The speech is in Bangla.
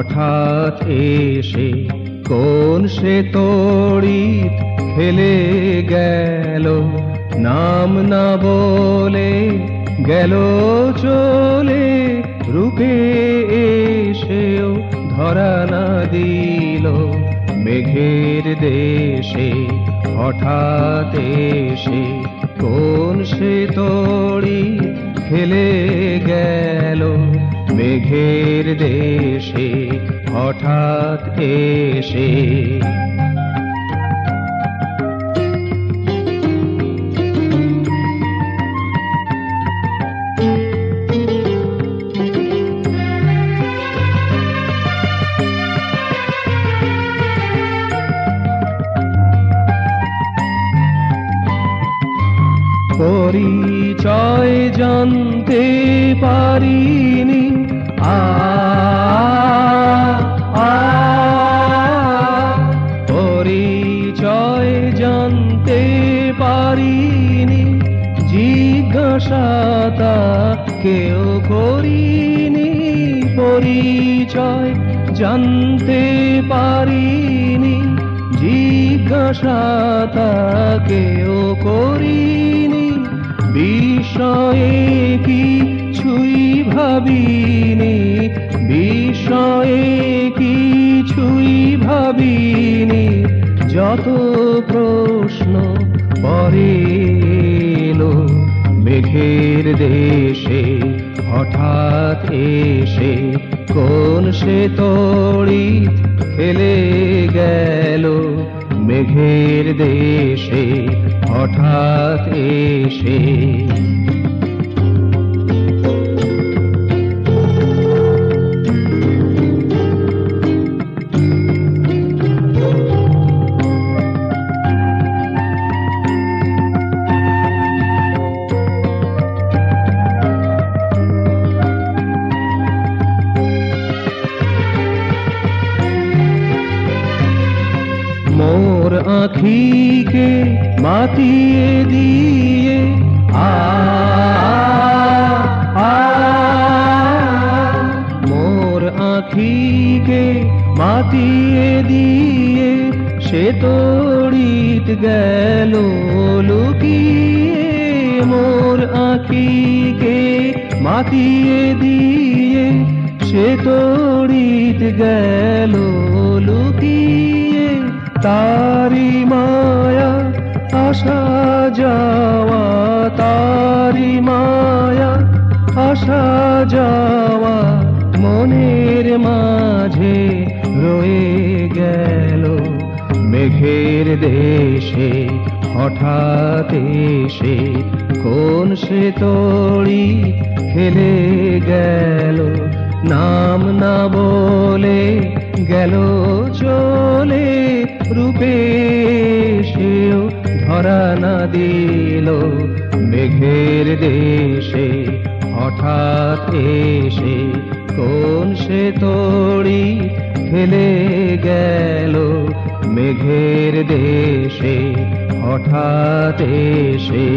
হঠাৎ এসে কোন সে তড়িৎ ফেলে গেল, নাম না বলে গেল চলে, রূপে এসেও ধরা না দিল। মেঘের দেশে হঠাৎ এসে কোন সে তড়িৎ ফেলে গেল, মেঘের দেশে হঠাৎ এসে। পরিচয় জানতে পারিনি, পরিচয় জানতে পারিনি, জিজ্ঞাসা তা কেউ করিনি। পরিচয় জানতে পারিনি, জিজ্ঞাসা তা কেউ করিনি। বিষয়ে কিছুই ভাবিনি, বিষয়ে কিছুই ভাবিনি। যত প্রশ্ন পরে এলো, মেঘের দেশে হঠাৎ এসে কোন সে তড়িৎ ফেলে গেল, মেঘের দেশে হঠাৎ এসে। মোর আঁখিকে মাতিয়ে দিয়ে মোর আঁখিকে মাতিয়ে দিয়ে, সে তড়িৎ গেল লুকিয়ে। মোর আঁখিকে মাতিয়ে দিয়ে, সে তড়িৎ গেল লুকিয়ে। তারি মায়া আসা যাওয়া, তারি মায়া আসা যাওয়া, মনের মাঝে রয়ে গেল। মেঘের দেশে হঠাৎ এসে কোন সে তড়িৎ ফেলে গেল, নাম না বলে গেল চলে, রূপে সেও ধরা না দিল। মেঘের দেশে হঠাৎ এসে কোন সে তড়িৎ ফেলে গেল, মেঘের দেশে হঠাৎ এসে।